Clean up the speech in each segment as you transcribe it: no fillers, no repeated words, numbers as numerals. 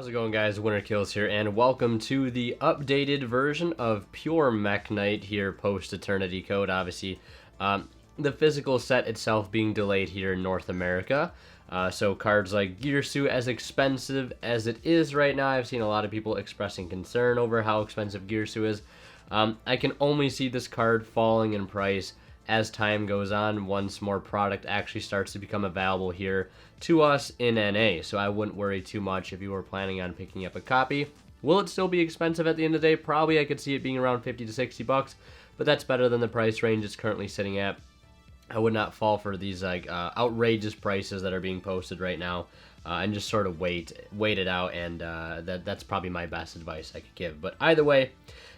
How's it going, guys? Winter Kills here, and welcome to the updated version of Pure Mekk Knight here post Eternity Code. Obviously, the physical set itself being delayed here in North America. So cards like Girsu, as expensive as it is right now, I've seen a lot of people expressing concern over how expensive Girsu is. I can only see this card falling in price as time goes on, once more product actually starts to become available here to us in NA. So I wouldn't worry too much if you were planning on picking up a copy. Will it still be expensive at the end of the day? Probably. I could see it being around 50 to 60 bucks, but that's better than the price range it's currently sitting at. I would not fall for these outrageous prices that are being posted right now, and just sort of wait it out, and that's probably my best advice I could give. But either way,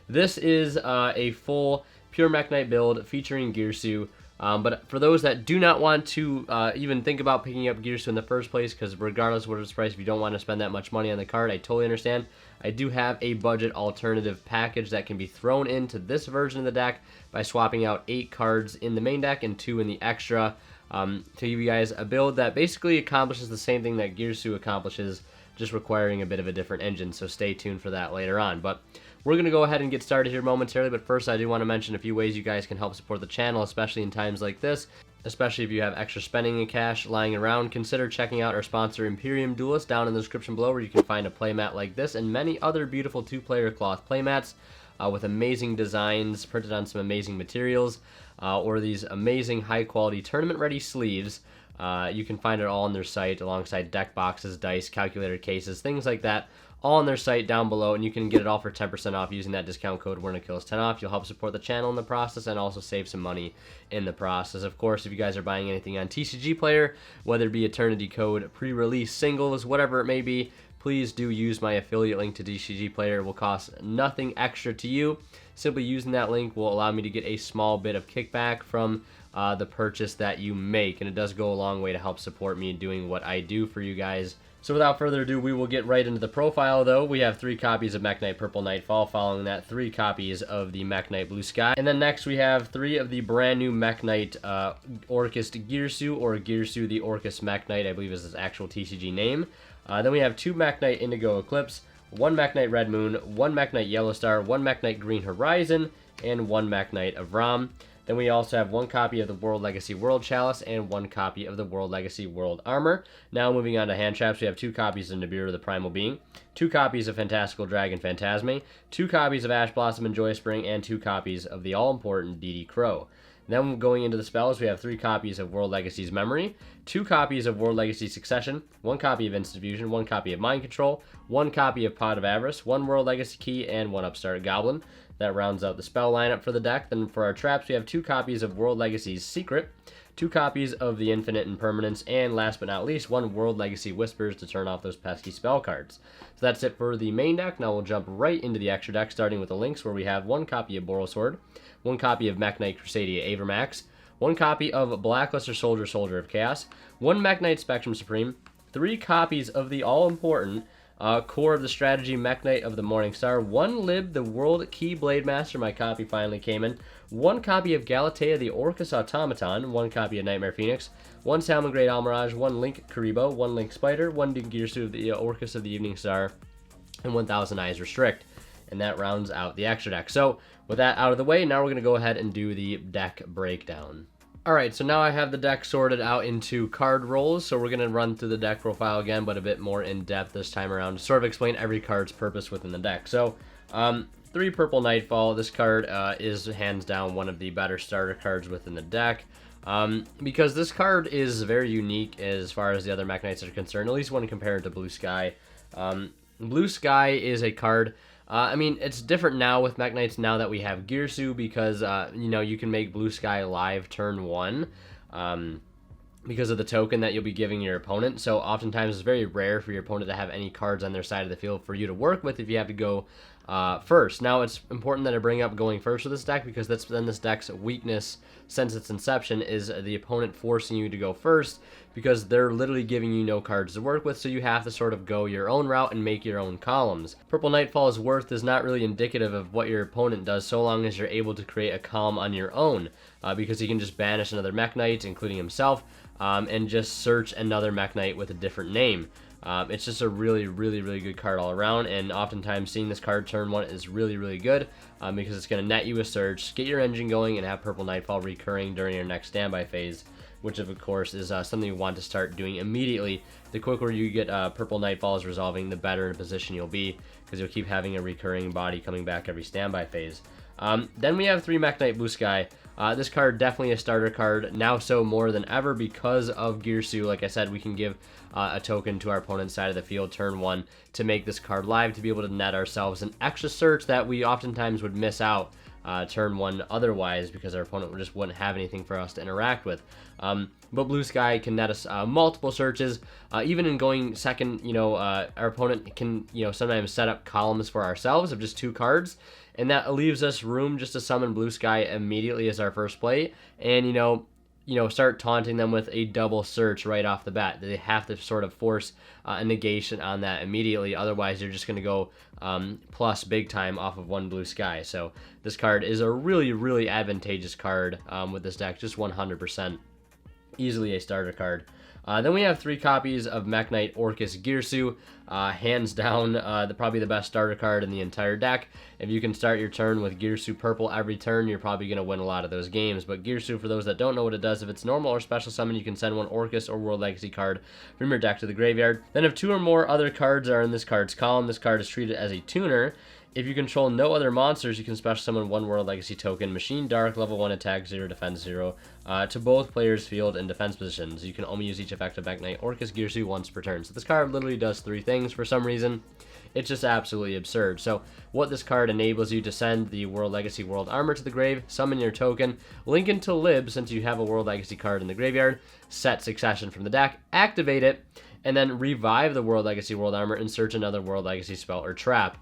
this is a full Pure Mekk Knight build featuring Girsu. But for those that do not want to even think about picking up Girsu in the first place, because regardless of what it's priced, if you don't want to spend that much money on the card, I totally understand. I do have a budget alternative package that can be thrown into this version of the deck by swapping out 8 cards in the main deck and 2 in the extra, to give you guys a build that basically accomplishes the same thing that Girsu accomplishes, just requiring a bit of a different engine. So stay tuned for that later on. But we're going to go ahead and get started here momentarily, but first I do want to mention a few ways you guys can help support the channel, especially in times like this. Especially if you have extra spending in cash lying around, consider checking out our sponsor Imperium Duelist down in the description below, where you can find a playmat like this and many other beautiful 2-player cloth playmats with amazing designs printed on some amazing materials, or these amazing high-quality tournament-ready sleeves. You can find it all on their site alongside deck boxes, dice, calculator cases, things like that, all on their site down below, and you can get it all for 10% off using that discount code WINNERKILLS10OFF. You'll help support the channel in the process and also save some money in the process. Of course, if you guys are buying anything on TCG Player, whether it be Eternity Code, pre-release singles, whatever it may be, please do use my affiliate link to TCG Player. It will cost nothing extra to you. Simply using that link will allow me to get a small bit of kickback from the purchase that you make, and it does go a long way to help support me in doing what I do for you guys. So without further ado, we will get right into the profile, though. We have 3 copies of Mekk Knight Purple Nightfall, following that 3 copies of the Mekk Knight Blue Sky. And then next we have 3 of the brand new Mekk Knight Orcust Girsu, or Girsu the Orcust Mekk Knight, I believe is his actual TCG name. Then we have 2 Mekk Knight Indigo Eclipse, 1 Mekk Knight Red Moon, 1 Mekk Knight Yellow Star, 1 Mekk Knight Green Horizon, and 1 Mekk Knight of Ram. Then we also have 1 copy of the World Legacy World Chalice and 1 copy of the World Legacy World Armor. Now moving on to hand traps, we have 2 copies of Nibiru the Primal Being, 2 copies of Fantastical Dragon Phantasme, 2 copies of Ash Blossom and Joy Spring, and 2 copies of the all-important DD Crow. Then going into the spells, we have 3 copies of World Legacy's Memory, 2 copies of World Legacy Succession, 1 copy of Instant Fusion, 1 copy of Mind Control, 1 copy of Pot of Avarice, 1 World Legacy Key, and 1 Upstart Goblin. That rounds out the spell lineup for the deck. Then for our traps, we have 2 copies of World Legacy's Secret, 2 copies of the Infinite Impermanence, and last but not least, 1 World Legacy Whispers to turn off those pesky spell cards. So that's it for the main deck. Now we'll jump right into the extra deck, starting with the links, where we have 1 copy of Boros Sword, 1 copy of Mekk Knight Crusadia Avermax, 1 copy of Blackluster Soldier Soldier of Chaos, 1 Mekk Knight Spectrum Supreme, 3 copies of the all-important Core of the Strategy Mekk Knight of the Morning Star, 1 Lib the World Keyblade Master, my copy finally came in, 1 copy of Galatea the Orcus Automaton, 1 copy of Nightmare Phoenix, 1 Salamangreat Almirage, 1 Link Karibo, 1 Link Spider, 1 Girsu of the Orcus of the Evening Star, and 1000 Eyes Restrict. And that rounds out the extra deck. So with that out of the way, now we're going to go ahead and do the deck breakdown. Alright, so now I have the deck sorted out into card roles, so we're going to run through the deck profile again, but a bit more in depth this time around, to sort of explain every card's purpose within the deck. So, 3 Purple Nightfall. This card is hands down one of the better starter cards within the deck, because this card is very unique as far as the other Mekk Knights are concerned, at least when compared to Blue Sky. Blue Sky is a card... I mean, it's different now with Mekk Knights now that we have Girsu, because, you know, you can make Blue Sky live turn 1 because of the token that you'll be giving your opponent. So oftentimes it's very rare for your opponent to have any cards on their side of the field for you to work with if you have to go first. Now, it's important that I bring up going first with this deck, because that's been this deck's weakness since its inception, is the opponent forcing you to go first, because they're literally giving you no cards to work with, so you have to sort of go your own route and make your own columns. Purple Nightfall's worth is not really indicative of what your opponent does, so long as you're able to create a column on your own, because he can just banish another Mekk Knight, including himself, and just search another Mekk Knight with a different name. It's just a really, really, really good card all around, and oftentimes seeing this card turn 1 is really, really good because it's going to net you a search, get your engine going, and have Purple Nightfall recurring during your next standby phase, which of course is something you want to start doing immediately. The quicker you get Purple Nightfalls resolving, the better in a position you'll be, because you'll keep having a recurring body coming back every standby phase. Then we have 3 Mekk Knight Blue Sky. This card definitely a starter card, now so more than ever because of Girsu. Like I said, we can give a token to our opponent's side of the field turn 1 to make this card live, to be able to net ourselves an extra search that we oftentimes would miss out turn 1 otherwise, because our opponent just wouldn't have anything for us to interact with. But Blue Sky can net us multiple searches. Even in going second, our opponent can sometimes set up columns for ourselves of just 2 cards, and that leaves us room just to summon Blue Sky immediately as our first play, and start taunting them with a double search right off the bat. They have to sort of force a negation on that immediately, otherwise you're just going to go plus big time off of 1 Blue Sky. So this card is a really, really advantageous card with this deck, just 100%. Easily a starter card. Then we have 3 copies of Mekk Knight Orcus Girsu. Hands down, probably the best starter card in the entire deck. If you can start your turn with Girsu purple every turn, you're probably going to win a lot of those games. But Girsu, for those that don't know what it does, if it's normal or special summon, you can send 1 Orcus or World Legacy card from your deck to the graveyard. Then if 2 or more other cards are in this card's column, this card is treated as a tuner. If you control no other monsters, you can special summon 1 World Legacy token, Machine Dark, level 1 attack 0, defense 0, to both players' field and defense positions. You can only use each effect of Mekk Knight Orcus Girsu once per turn. So this card literally does 3 things for some reason. It's just absolutely absurd. So what this card enables you to send the World Legacy World Armor to the grave, summon your token, link into Lib since you have a World Legacy card in the graveyard, set Succession from the deck, activate it, and then revive the World Legacy World Armor and search another World Legacy spell or trap.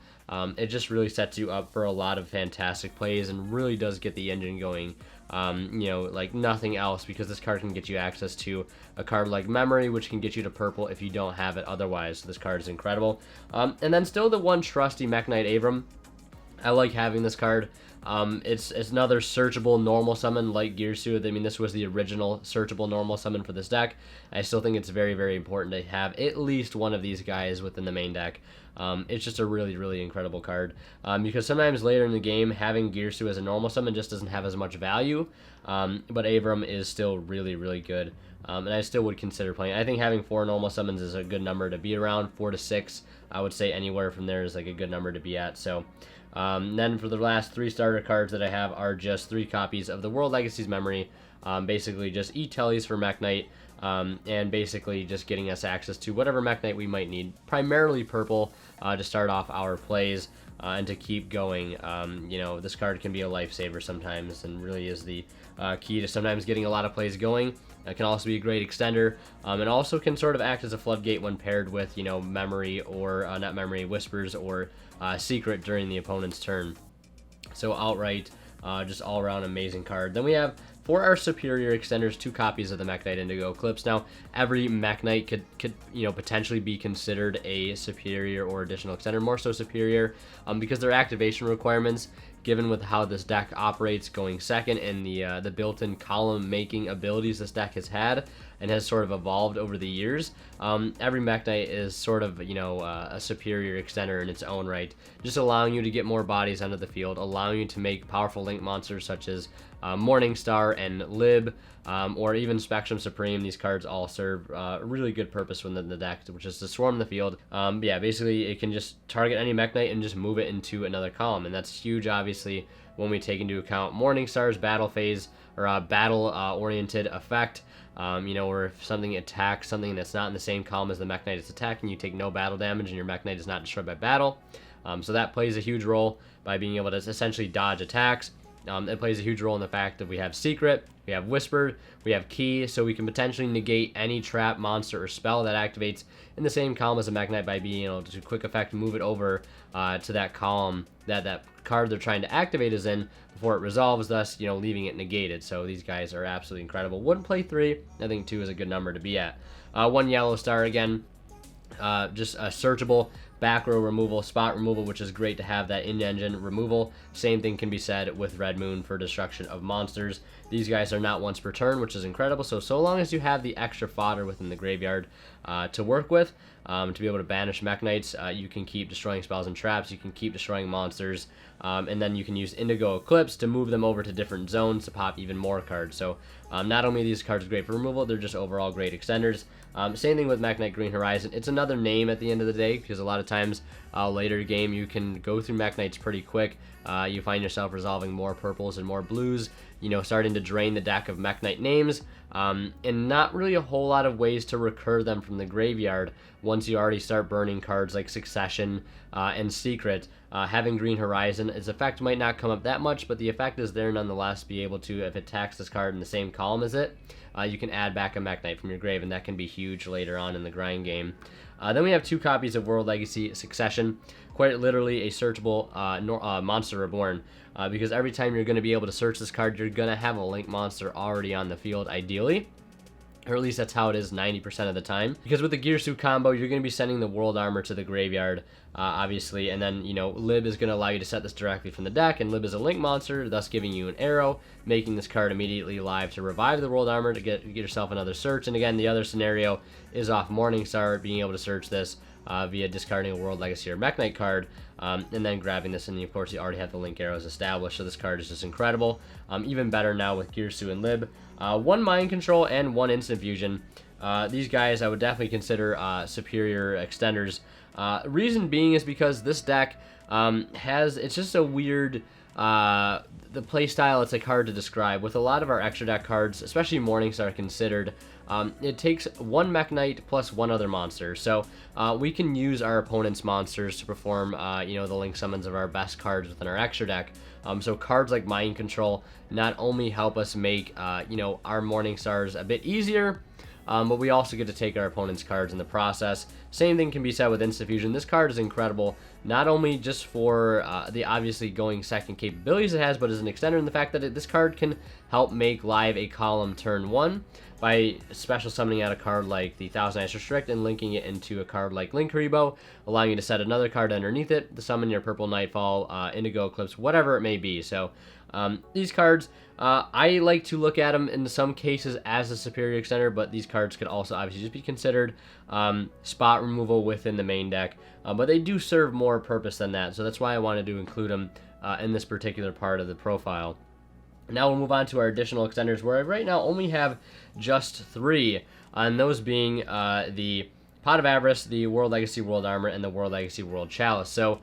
It just really sets you up for a lot of fantastic plays and really does get the engine going, like nothing else, because this card can get you access to a card like Memory, which can get you to purple if you don't have it otherwise. So this card is incredible. And then still the one trusty Mekk Knight Abram. I like having this card. It's another searchable normal summon like Girsu. I mean, this was the original searchable normal summon for this deck. I still think it's very, very important to have at least one of these guys within the main deck. It's just a really, really incredible card, because sometimes later in the game, having Girsu as a normal summon just doesn't have as much value, but Abram is still really, really good, and I still would consider playing. I think having 4 normal summons is a good number to be around. 4 to 6, I would say anywhere from there is like a good number to be at. So then for the last 3 starter cards that I have are just 3 copies of the World Legacy's Memory, basically just e-tellies for Mekk Knight, and basically just getting us access to whatever Mekk Knight we might need, primarily purple, to start off our plays, and to keep going. This card can be a lifesaver sometimes, and really is the key to sometimes getting a lot of plays going. It can also be a great extender, and also can sort of act as a floodgate when paired with, Memory or, not Memory, Whispers or Secret during the opponent's turn. So outright, just all-around amazing card. Then we have, for our superior extenders, 2 copies of the Mekk Knight Indigo Eclipse. Now, every Mekk Knight could potentially be considered a superior or additional extender, more so superior, because their activation requirements, given with how this deck operates going second and the built-in column making abilities this deck has had and has sort of evolved over the years, every Mekk Knight is sort of a superior extender in its own right, just allowing you to get more bodies onto the field, allowing you to make powerful link monsters such as Morningstar and Lib, or even Spectrum Supreme. These cards all serve a really good purpose within the deck, which is to swarm the field. Yeah, basically it can just target any Mekk Knight and just move it into another column, and that's huge, obviously, when we take into account Morningstar's battle phase, or battle-oriented effect, or if something attacks something that's not in the same column as the Mekk Knight it's attacking, you take no battle damage and your Mekk Knight is not destroyed by battle. So that plays a huge role by being able to essentially dodge attacks. It plays a huge role in the fact that we have Secret, we have Whisper, we have Key, so we can potentially negate any trap, monster, or spell that activates in the same column as a Mekk Knight by being able to quick effect move it over to that column that card they're trying to activate is in before it resolves, thus leaving it negated. So these guys are absolutely incredible. Wouldn't play 3. I think 2 is a good number to be at. 1 yellow star again, just searchable. back row removal, spot removal, which is great to have that in-engine removal. Same thing can be said with Red Moon for destruction of monsters. These guys are not once per turn, which is incredible. So long as you have the extra fodder within the graveyard to work with, to be able to banish Mekk Knights, you can keep destroying spells and traps, you can keep destroying monsters, and then you can use Indigo Eclipse to move them over to different zones to pop even more cards. So not only are these cards great for removal, they're just overall great extenders. Same thing with Mekk Knight Green Horizon. It's another name at the end of the day, because a lot of times later game you can go through Mekk Knights pretty quick. You find yourself resolving more purples and more blues, starting to drain the deck of Mekk Knight names, and not really a whole lot of ways to recur them from the graveyard once you already start burning cards like Succession and Secret. Having Green Horizon, its effect might not come up that much, but the effect is there nonetheless. Be able to, if it attacks this card in the same column as it, you can add back a Mekk Knight from your grave, and that can be huge later on in the grind game. Then we have 2 copies of World Legacy Succession, quite literally a searchable Monster Reborn, because every time you're going to be able to search this card, you're going to have a Link monster already on the field, ideally. Or at least that's how it is 90% of the time. Because with the Girsu combo, you're going to be sending the World Armor to the graveyard, obviously. And then, Lib is going to allow you to set this directly from the deck. And Lib is a Link monster, thus giving you an arrow, making this card immediately live to revive the World Armor to get yourself another search. And again, the other scenario is off Morningstar, being able to search this via discarding a World Legacy or Mekk Knight card, and then grabbing this, and of course you already have the Link arrows established, so this card is just incredible. Even better now with Girsu and Lib. 1 Mind Control and 1 Instant Fusion. These guys I would definitely consider superior extenders. Reason being is because this deck it's just a weird, the play style, it's like hard to describe. With a lot of our extra deck cards, especially Morningstar considered, it takes 1 Mekk Knight plus 1 other monster. So we can use our opponent's monsters to perform, the Link summons of our best cards within our extra deck. So cards like Mind Control not only help us make, our Morningstars a bit easier, but we also get to take our opponent's cards in the process. Same thing can be said with Instant Fusion. This card is incredible, not only just for the obviously going second capabilities it has, but as an extender in the fact that this card can help make live a column turn 1 by special summoning out a card like the Thousand Eyes Restrict and linking it into a card like Link Haribo, allowing you to set another card underneath it to summon your Purple Nightfall, Indigo Eclipse, whatever it may be. So these cards, I like to look at them in some cases as a superior extender, but these cards could also obviously just be considered spot removal within the main deck, but they do serve more purpose than that, so that's why I wanted to include them in this particular part of the profile. Now we'll move on to our additional extenders, where I right now only have just 3, and those being the Pot of Avarice, the World Legacy World Armor, and the World Legacy World Chalice. So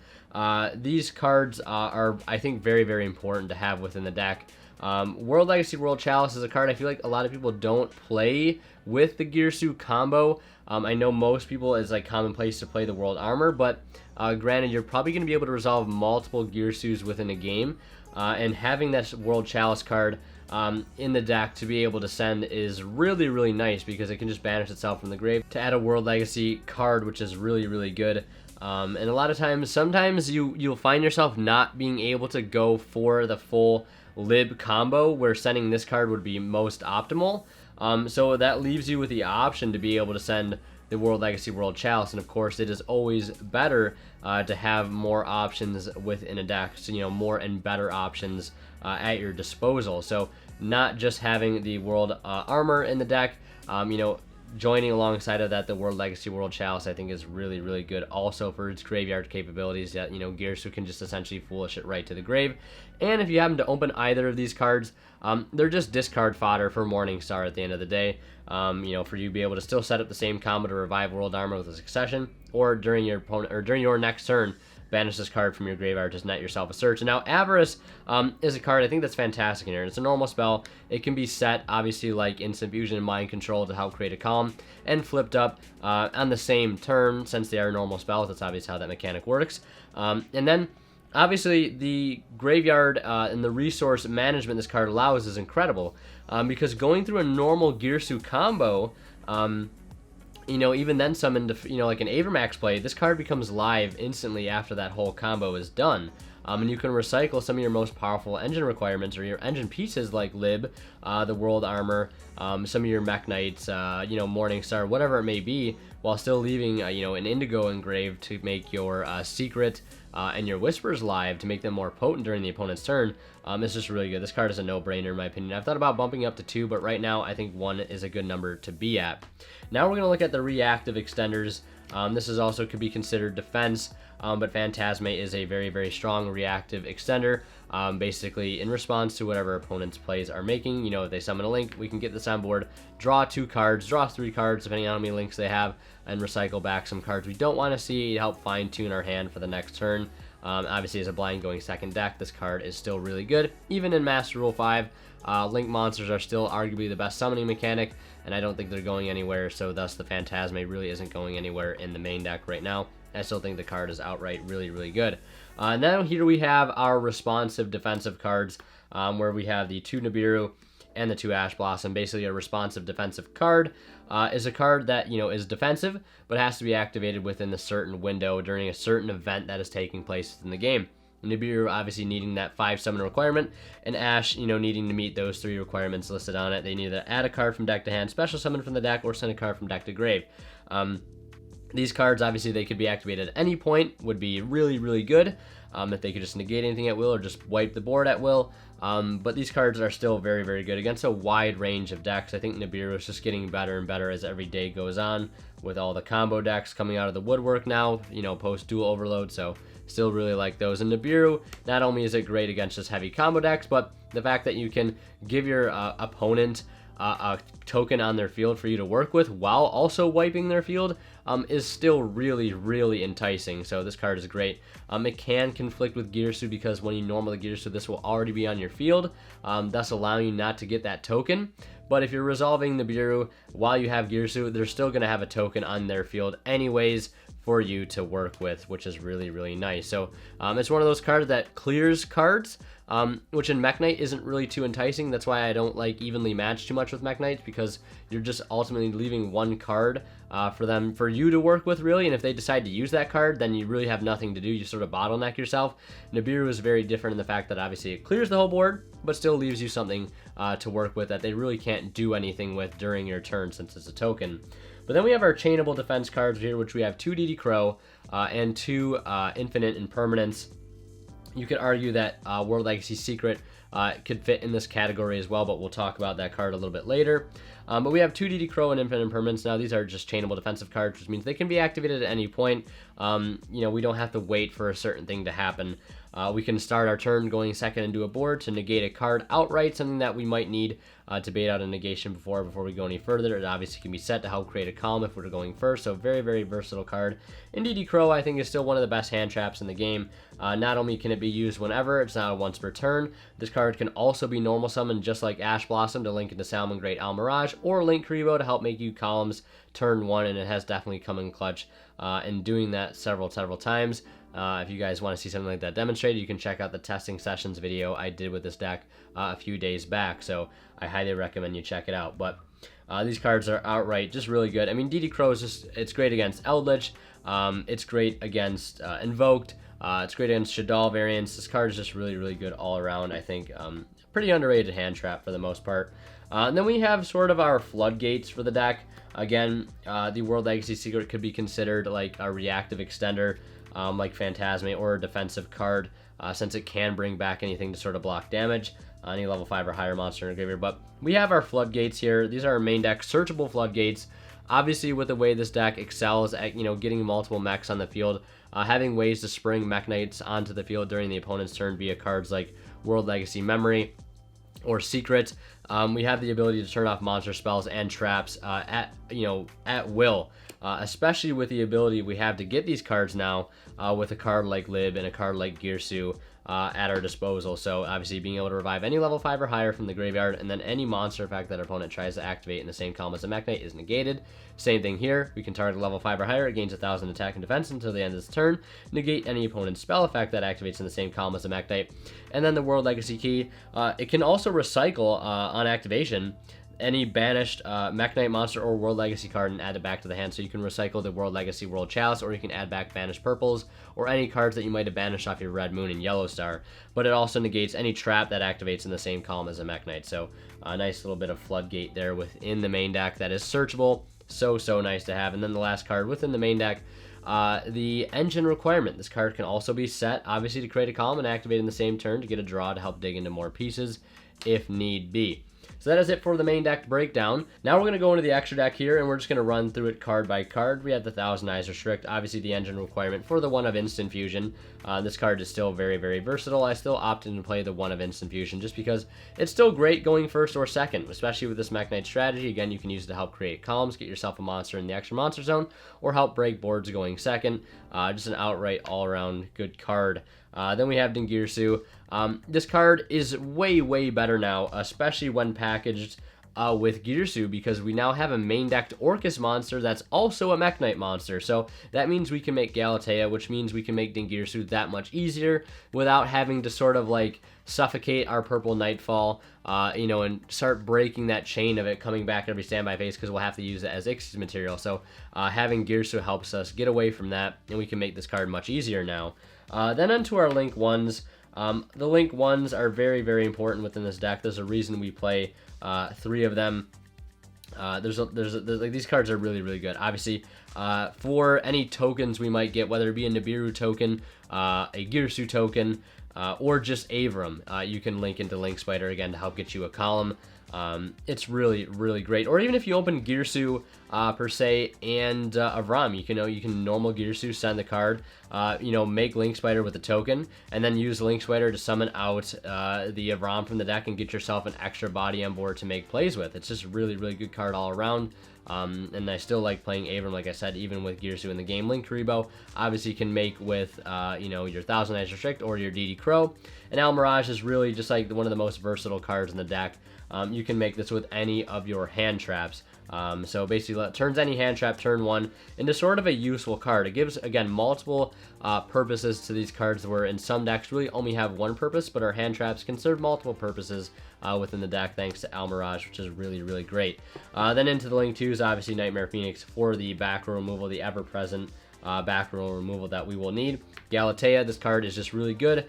these cards are, I think, very, very important to have within the deck. World Legacy World Chalice is a card I feel like a lot of people don't play with the Girsu combo. I know most people it's like commonplace to play the World Armor, but granted, you're probably going to be able to resolve multiple Girsus within a game, and having that World Chalice card in the deck to be able to send is really, really nice, because it can just banish itself from the grave to add a World Legacy card, which is really, really good. And a lot of times, sometimes you'll find yourself not being able to go for the full Lib combo, where sending this card would be most optimal. So that leaves you with the option to be able to send the World Legacy World Chalice, and of course it is always better to have more options within a deck, so more and better options at your disposal. So not just having the World Armor in the deck, joining alongside of that the World Legacy World Chalice I think is really, really good also for its graveyard capabilities, that Girsu can just essentially foolish it right to the grave. And if you happen to open either of these cards, they're just discard fodder for Morningstar at the end of the day. For you to be able to still set up the same combo to revive World Armor with a Succession, or during your opponent or during your next turn, banish this card from your graveyard to net yourself a search. And now Avarice is a card I think that's fantastic in here. It's a normal spell. It can be set obviously like Instant Fusion and Mind Control to help create a column, and flipped up on the same turn, since they are normal spells. That's obviously how that mechanic works. And then obviously the graveyard and the resource management this card allows is incredible, because going through a normal Girsu combo, even then summoned, like an Avermax play, this card becomes live instantly after that whole combo is done. and you can recycle some of your most powerful engine requirements or your engine pieces like Lib, the World Armor, some of your Mekk Knights, Morningstar, whatever it may be, while still leaving an Indigo engraved to make your Secret and your Whispers live to make them more potent during the opponent's turn. It's just really good. This card is a no-brainer in my opinion. I've thought about bumping up to 2, but right now I think 1 is a good number to be at. Now we're going to look at the Reactive Extenders. This is also could be considered defense, but Phantasme is a very, very strong reactive extender. Basically, in response to whatever opponent's plays are making, if they summon a link, we can get this on board, draw 2 cards, draw 3 cards, depending on how many links they have, and recycle back some cards we don't want to see to help fine-tune our hand for the next turn. Obviously, as a blind going second deck, this card is still really good. Even in Master Rule 5, Link monsters are still arguably the best summoning mechanic, and I don't think they're going anywhere, so thus the Phantasme really isn't going anywhere in the main deck right now. I still think the card is outright really, really good. Now here we have our responsive defensive cards, where we have the 2 Nibiru and the 2 Ash Blossom. Basically, a responsive defensive card is a card that is defensive, but has to be activated within a certain window during a certain event that is taking place in the game. Nibiru obviously needing that 5 summon requirement, and Ash, needing to meet those 3 requirements listed on it. They need to add a card from deck to hand, special summon from the deck, or send a card from deck to grave. These cards, obviously, they could be activated at any point, would be really, really good. If they could just negate anything at will or just wipe the board at will. But these cards are still very, very good against a wide range of decks. I think Nibiru is just getting better and better as every day goes on, with all the combo decks coming out of the woodwork now, post Dual Overload, so still really like those. And Nibiru, not only is it great against just heavy combo decks, but the fact that you can give your opponent a token on their field for you to work with while also wiping their field is still really, really enticing. So this card is great. It can conflict with Girsu because when you normally Girsu, this will already be on your field, thus allowing you not to get that token. But if you're resolving the Nibiru while you have Girsu, they're still going to have a token on their field anyways for you to work with, which is really, really nice. So it's one of those cards that clears cards, which in Mekk Knight isn't really too enticing. That's why I don't like evenly matched too much with Mekk Knights, because you're just ultimately leaving 1 card for you to work with, really. And if they decide to use that card, then you really have nothing to do. You sort of bottleneck yourself. Nibiru is very different in the fact that obviously it clears the whole board, but still leaves you something to work with that they really can't do anything with during your turn since it's a token. But then we have our Chainable Defense cards here, which we have 2 DD Crow and 2 Infinite Impermanence. You could argue that World Legacy Secret could fit in this category as well, but we'll talk about that card a little bit later. But we have 2 DD Crow and Infinite Impermanence. Now, these are just chainable defensive cards, which means they can be activated at any point. We don't have to wait for a certain thing to happen. We can start our turn going second into a board to negate a card outright, something that we might need to bait out a negation before we go any further. It obviously can be set to help create a column if we're going first, so very, very versatile card. And DD Crow, I think, is still one of the best hand traps in the game. Not only can it be used whenever, it's not a once per turn, this card can also be normal summoned just like Ash Blossom to link into Salmon Great Almirage, or Link Karibo to help make you columns turn 1, and it has definitely come in clutch in doing that several times. If you guys want to see something like that demonstrated, you can check out the testing sessions video I did with this deck a few days back, so I highly recommend you check it out. But these cards are outright just really good. I mean, DD Crow is just, it's great against Eldritch, it's great against Invoked, it's great against Shaddoll variants. This card is just really, really good all around, I think. Pretty underrated hand trap for the most part. And then we have sort of our Floodgates for the deck. Again, the World Legacy Secret could be considered like a reactive extender, like Phantasme, or a defensive card, since it can bring back anything to sort of block damage, any level 5 or higher monster in a graveyard. But we have our Floodgates here. These are our main deck searchable Floodgates. Obviously, with the way this deck excels at getting multiple mechs on the field, having ways to spring Mekk Knights onto the field during the opponent's turn via cards like World Legacy Memory or Secret, we have the ability to turn off monster spells and traps at will, especially with the ability we have to get these cards now with a card like Lib and a card like Girsu at our disposal. So obviously being able to revive any level 5 or higher from the graveyard, and then any monster effect that our opponent tries to activate in the same column as a Mekk Knight is negated. Same thing here. We can target level 5 or higher. It gains 1,000 attack and defense until the end of its turn. Negate any opponent's spell effect that activates in the same column as a Mekk Knight. And then the World Legacy Key. It can also recycle on activation any banished Mekk Knight monster or World Legacy card and add it back to the hand. So you can recycle the World Legacy World Chalice, or you can add back banished purples or any cards that you might have banished off your Red Moon and Yellow Star. But it also negates any trap that activates in the same column as a Mekk Knight. So a nice little bit of Floodgate there within the main deck that is searchable. So nice to have. And then the last card within the main deck, the Engine Requirement. This card can also be set, obviously, to create a column and activate in the same turn to get a draw to help dig into more pieces if need be. So that is it for the main deck breakdown. Now we're going to go into the extra deck here, and we're just going to run through it card by card. We have the Thousand Eyes Restrict, obviously the Engine Requirement for the 1 of Instant Fusion. This card is still very, very versatile. I still opt in to play the 1 of Instant Fusion just because it's still great going first or second, especially with this Mekk Knight strategy. Again, you can use it to help create columns, get yourself a monster in the extra monster zone, or help break boards going second. Just an outright all-around good card. Then we have Dingirsu. This card is way better now, especially when packaged with Girsu, because we now have a main decked Orcus monster that's also a Mekk Knight monster. So that means we can make Galatea, which means we can make Dingirsu that much easier without having to sort of like suffocate our purple Nightfall, and start breaking that chain of it coming back every standby phase, because we'll have to use it as Ix's material. So having Girsu helps us get away from that, and we can make this card much easier now. Then onto our Link 1s. The Link 1s are very important within this deck. There's a reason we play 3 of them. There's like, these cards are really good. Obviously, for any tokens we might get, whether it be a Nibiru token, a Girsu token, or just Avram, you can link into Link Spider again to help get you a column. It's really great. Or even if you open Girsu per se and Avram, you can normal Girsu, send the card, make Link Spider with a token, and then use Link Spider to summon out the Avram from the deck and get yourself an extra body on board to make plays with. It's just a really good card all around. And I still like playing Avram, like I said, even with Girsu in the game. Link Karibo obviously can make with, your Thousand Eyes Restrict or your DD Crow. And Al Mirage is really just like one of the most versatile cards in the deck. You can make this with any of your hand traps. So basically turns any hand trap turn 1 into sort of a useful card. It gives, again, multiple purposes to these cards, where in some decks really only have one purpose, but our hand traps can serve multiple purposes within the deck, thanks to Al Mirage, which is really great. Then into the Link 2s, obviously Nightmare Phoenix for the back row removal, the ever-present back row removal that we will need. Galatea, this card is just really good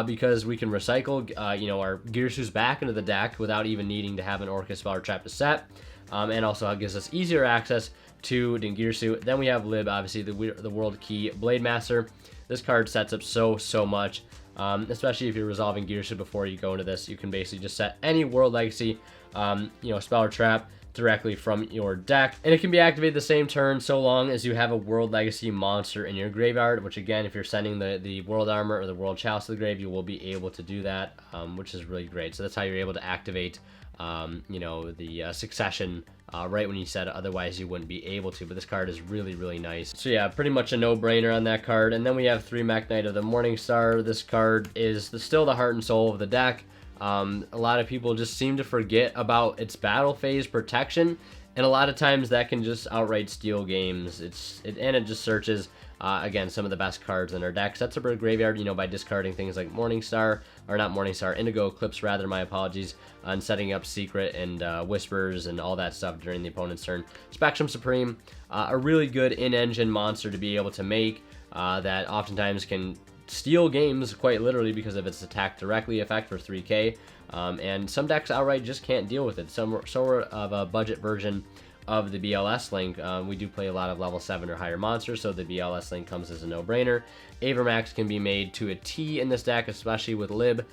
because we can recycle our Girsu's back into the deck without even needing to have an Orcus Spell or Trap to set. And also it gives us easier access to Dingirsu. Then we have Lib, obviously the World Key Blade Master. This card sets up so much, especially if you're resolving Girsu before you go into this. You can basically just set any World Legacy, spell or trap directly from your deck, and it can be activated the same turn so long as you have a World Legacy monster in your graveyard, which again, if you're sending the World Armor or the World Chalice to the grave, you will be able to do that, which is really great. So that's how you're able to activate the succession right when you set it. Otherwise you wouldn't be able to, but this card is really nice. So yeah, pretty much a no-brainer on that card. And then we have 3 Mekk Knight of the Morningstar. This card is still the heart and soul of the deck. A lot of people just seem to forget about its battle phase protection, and a lot of times that can just outright steal games. It just searches again some of the best cards in our deck. Sets up our graveyard, by discarding things like Indigo Eclipse rather, my apologies, and setting up Secret and Whispers and all that stuff during the opponent's turn. Spectrum Supreme, a really good in-engine monster to be able to make that oftentimes can steal games quite literally because of its attack directly effect for 3k, and some decks outright just can't deal with it. Some sort of a budget version of the BLS Link. We do play a lot of level 7 or higher monsters, so the BLS Link comes as a no-brainer. Avermax can be made to a T in this deck, especially with Lib.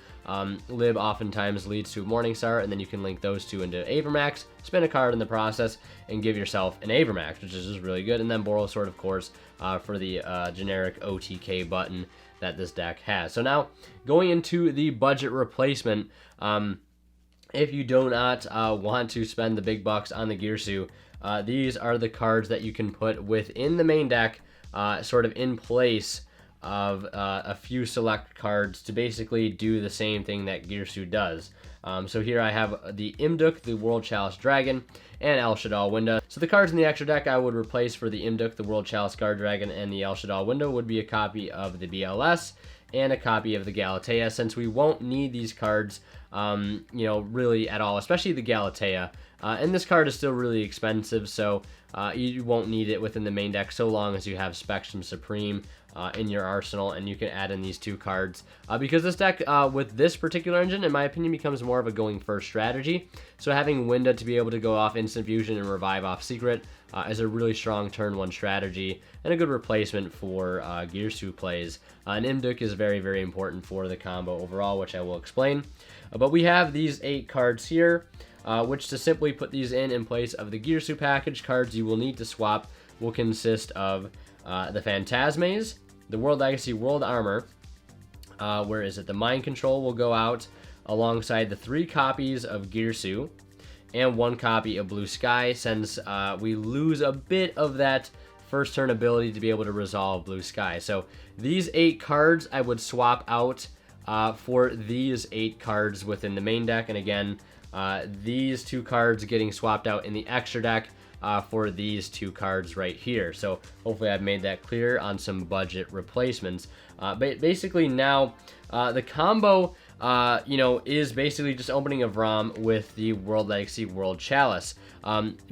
Lib oftentimes leads to Morningstar, and then you can link those two into Avermax, spin a card in the process, and give yourself an Avermax, which is just really good. And then Borosword, of course, for the generic OTK button that this deck has. So now, going into the budget replacement, if you do not want to spend the big bucks on the Girsu, these are the cards that you can put within the main deck, sort of in place of a few select cards to basically do the same thing that Girsu does. So here I have the Imduk, the World Chalice Dragon, and El Shadal Window. So the cards in the extra deck I would replace for the Imduk, the World Chalice Guard Dragon, and the El Shadal Window would be a copy of the BLS and a copy of the Galatea, since we won't need these cards, really at all, especially the Galatea. And this card is still really expensive, so you won't need it within the main deck so long as you have Spectrum Supreme in your arsenal, and you can add in these 2 cards. Because this deck, with this particular engine, in my opinion, becomes more of a going first strategy. So having Winda to be able to go off Instant Fusion and revive off Secret is a really strong turn 1 strategy, and a good replacement for Girsu plays. And Imduk is very, very important for the combo overall, which I will explain. But we have these 8 cards here, which to simply put these in place of the Girsu package, cards you will need to swap will consist of the Phantasmes, the World Legacy World Armor, where is it? The Mind Control will go out alongside the 3 copies of Girsu and 1 copy of Blue Sky, since we lose a bit of that first turn ability to be able to resolve Blue Sky. So these 8 cards I would swap out for these 8 cards within the main deck, and again, these 2 cards getting swapped out in the extra deck for these 2 cards right here. So hopefully I've made that clear on some budget replacements. But basically now the combo is basically just opening of ROM with the World Legacy World Chalice.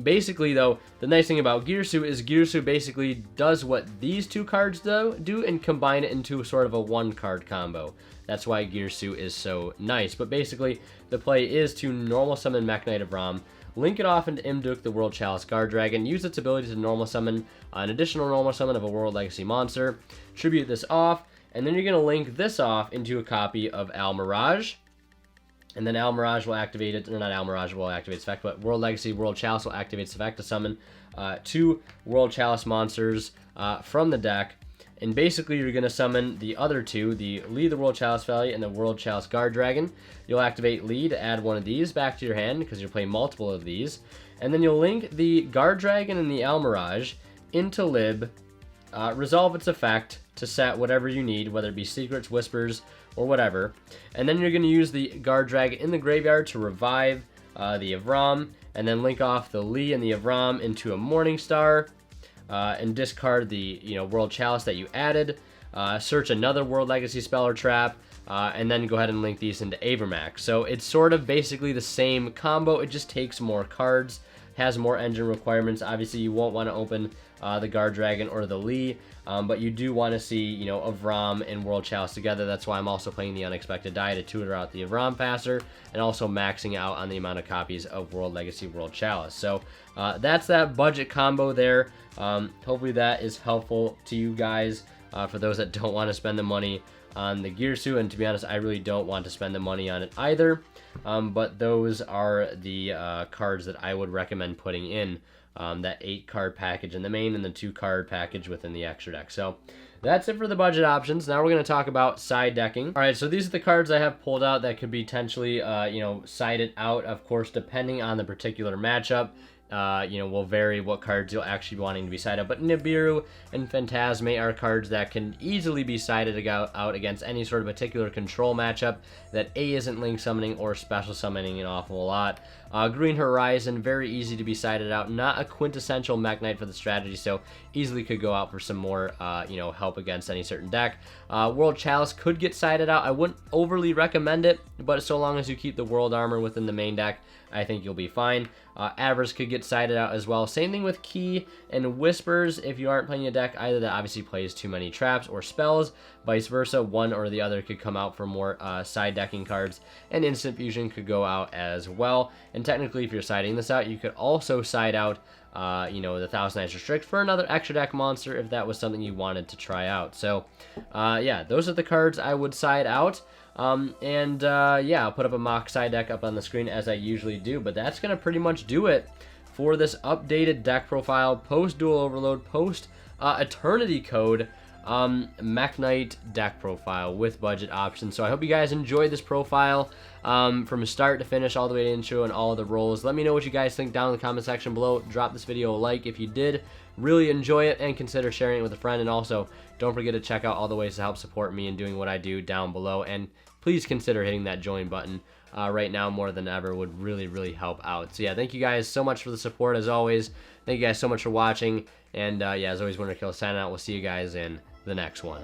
Basically though, the nice thing about Girsu is Girsu basically does what these 2 cards do and combine it into sort of a 1 card combo. That's why Girsu is so nice. But basically the play is to normal summon Mekk Knight of Rom, link it off into Imduk, the World Chalice Guard Dragon, use its ability to normal summon an additional normal summon of a World Legacy monster, tribute this off, and then you're going to link this off into a copy of Al Mirage, and then Al Mirage will activate it, or not Al Mirage will activate its effect, but World Legacy World Chalice will activate its effect to summon 2 World Chalice monsters from the deck. And basically, you're going to summon the other 2, the Lee the World Chalice Valley and the World Chalice Guard Dragon. You'll activate Lee to add one of these back to your hand, because you're playing multiple of these. And then you'll link the Guard Dragon and the Al Mirage into Lib, resolve its effect to set whatever you need, whether it be Secrets, Whispers, or whatever. And then you're going to use the Guard Dragon in the graveyard to revive the Avram, and then link off the Lee and the Avram into a Morning Star. And discard the World Chalice that you added, search another World Legacy spell or trap, and then go ahead and link these into Avermax. So it's sort of basically the same combo, it just takes more cards, has more engine requirements. Obviously you won't want to open the Guard Dragon or the Lee, but you do want to see Avram and World Chalice together. That's why I'm also playing the Unexpected Die to tutor out the Avram faster, and also maxing out on the amount of copies of World Legacy World Chalice. So that's that budget combo there. Hopefully that is helpful to you guys, for those that don't want to spend the money on the Girsu, and to be honest, I really don't want to spend the money on it either, but those are the cards that I would recommend putting in that 8 card package in the main and the 2 card package within the extra deck. So that's it for the budget options. Now we're going to talk about side decking. All right, so these are the cards I have pulled out that could be potentially sided out, of course, depending on the particular matchup. Will vary what cards you'll actually be wanting to be sided. But Nibiru and Phantasme are cards that can easily be sided out against any sort of particular control matchup that A isn't link summoning or special summoning an awful lot. Green Horizon, very easy to be sided out. Not a quintessential Mekk Knight for the strategy, so easily could go out for some more, help against any certain deck. World Chalice could get sided out. I wouldn't overly recommend it, but so long as you keep the World Armor within the main deck, I think you'll be fine. Avarice could get sided out as well. Same thing with Key and Whispers if you aren't playing a deck either that obviously plays too many traps or spells. Vice versa, one or the other could come out for more side decking cards, and Instant Fusion could go out as well. And technically, if you're siding this out, you could also side out the Thousand Eyes Restrict for another extra deck monster if that was something you wanted to try out. So yeah, those are the cards I would side out. Yeah, I'll put up a mock side deck up on the screen as I usually do, but that's going to pretty much do it for this updated deck profile, post Dual Overload, post Eternity Code Mekk Knight deck profile with budget options. So I hope you guys enjoyed this profile from start to finish, all the way to intro and all of the roles. Let me know what you guys think down in the comment section below. Drop this video a like if you did really enjoy it, and consider sharing it with a friend. And also, don't forget to check out all the ways to help support me in doing what I do down below. And please consider hitting that join button right now more than ever. Would really, really help out. So yeah, thank you guys so much for the support as always. Thank you guys so much for watching. And yeah, as always, Winter Kill signing out. We'll see you guys in the next one.